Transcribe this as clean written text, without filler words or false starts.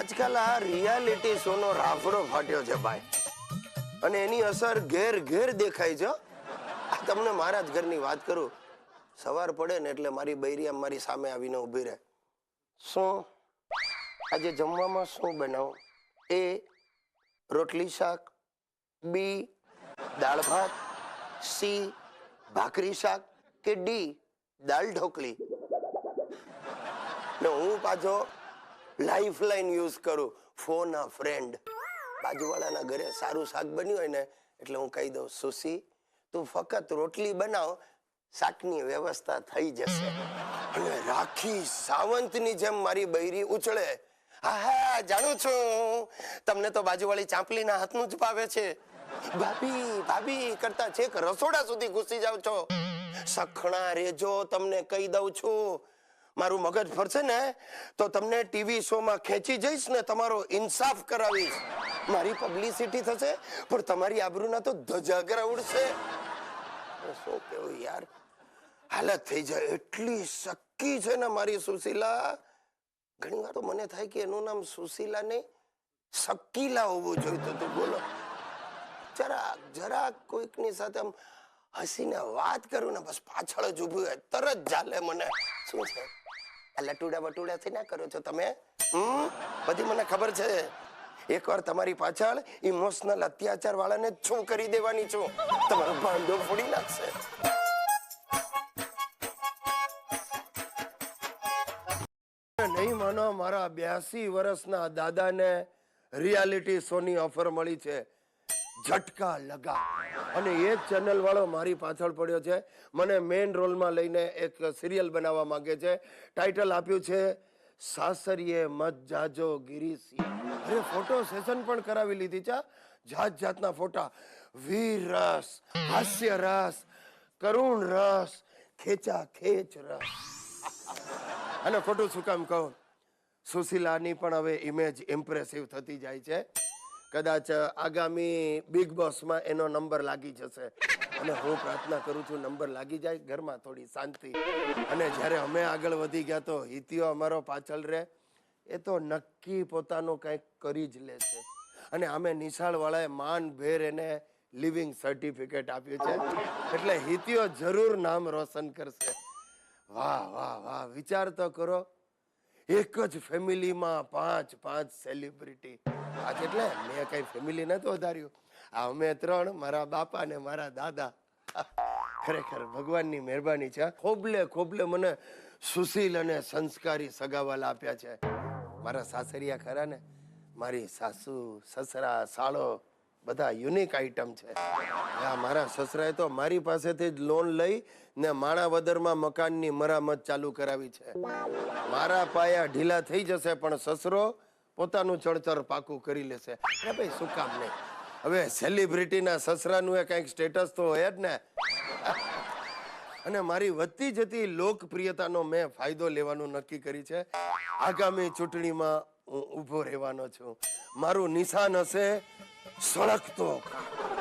આજકાલ આ reality show નો રાફડો ફાટ્યો છે ભાઈ, અને એની અસર ઘેર ઘેર દેખાય છે. આ તમને મારા જ ઘરની વાત કરું, સવાર પડે ને એટલે મારી બૈરી મારી સામે આવીને ઊભી રહે. શું આજે જમવામાં શું બનાવું? એ રોટલી શાક, બી દાળ ભાત, સી ભાખરી શાક કે ડી દાળ ઢોકળી? ને હું પાછો લાઈફ લાઈન યુઝ કરું, ફોન અ ફ્રેન્ડ. બાજુવાળાના ઘરે સારું શાક બન્યું હોય ને એટલે હું કહી દઉં, સુશી તું ફક્ત રોટલી બનાવ, શાકની વ્યવસ્થા થઈ જશે. અને રાખી સાવંતની જેમ મારી બૈરી ઉછળે, હા જાણું છું, તમને તો બાજુવાળી ચાંપલીના હાથનું જ ભાવે છે. ભાભી ભાભી કરતા છેક રસોડા સુધી ઘૂસી જાવ છો. સખણા રેજો, તમને કહી દઉં છું. મારું મગજ ફરશે ને તો તમને ટીવી શો માં ખેંચી જઈશ ને તમારો ઇન્સાફ કરાવીશ. મારી પબ્લિસિટી થશે પણ તમારી આબરૂના તો ધજાગરા ઉડશે. શું કેવું યાર, હાલત થઈ જાય. એટલી સક્કી છે ને મારી સુશીલા. ઘણી વાર તો મને થાય કે એનું નામ સુશીલા નહીં, સક્કીલા હોવું જોઈતું હતું. બોલો, જરાક કોઈકની સાથે આમ હસીને વાત કરું ને બસ પાછળ જ ઉભું હોય તરત ચાલે મને. શું છે આ લટુડા બટુડા થી ના કરો છો તમે? બધી મને ખબર છે. એકવાર તમારી પાછળ ઇમોશનલ અત્યાચાર વાળાને છું કરી દેવાની છું, તમારો ભાંડો ફોડી નાખશે. નહીં માનો, મારા 82 વર્ષના દાદાને રિયાલિટી શો ની ઓફર મળી છે, ઝટકા લગા. અને એ જ ચેનલ વાળો મારી પાછળ પડ્યો છે. મને મેઇન રોલમાં લઈને એક સિરિયલ બનાવવા માંગે છે. ટાઇટલ આપ્યું છે સાસરીએ મત જાજો ગિરીશી. અરે ફોટો સેશન પણ કરાવી લીધી છે. જાત જાતના ફોટા, વીર રસ, હાસ્ય રસ, કરુણ રસ, ખેંચા ખેંચ રસ. અને ખોટું શું કામ કહું, સુશીલાની પણ હવે ઇમેજ ઇમ્પ્રેસિવ થતી જાય છે. કદાચ આગામી બિગ બોસમાં એનો નંબર લાગી જશે. અને હું પ્રાર્થના કરું છું નંબર લાગી જાય, ઘરમાં થોડી શાંતિ. અને જ્યારે અમે આગળ વધી ગયા તો હિતિયો અમારો પાછળ રહે, એ તો નક્કી પોતાનું કંઈક કરી જ લેશે. અને અમે નિશાળવાળાએ માન ભેર એને લિવિંગ સર્ટિફિકેટ આપ્યું છે, એટલે હિતિયો જરૂર નામ રોશન કરશે. વાહ વાહ વાહ, વિચાર તો કરો, એક જ ફેમિલીમાં 5 સેલિબ્રિટી. આ એટલે મેં કઈ ફેમિલી નતું વધાર્યું, આ અમે 3, મારા બાપા ને મારા દાદા. ખરેખર ભગવાનની મહેરબાની છે. ખોબલે ખોબલે મને સુશીલ અને સંસ્કારી સગાવાલા આપ્યા છે. મારા સાસરિયા ખરા ને, મારી સાસુ, સસરા, સાળો બધા યુનિક આઈટમ છે. મારા સસરાએ તો મારી પાસેથી જ લોન લઈ ને માણાવદરમાં મકાનની મરામત ચાલુ કરાવી છે. મારા પાયા ઢીલા થઈ જશે પણ સસરો પોતાનું ચણતર પાકું કરી લેશે. અરે ભાઈ શું કામ નહીં, હવે સેલિબ્રિટીના સસરાનું એ કંઈક સ્ટેટસ તો હોય જ ને. અને મારી વધતી જતી લોકપ્રિયતાનો મેં ફાયદો લેવાનું નક્કી કરી છે. આગામી ચૂંટણીમાં હું ઊભો રહેવાનો છું. મારું નિશાન હશે સળગતો કાંટો.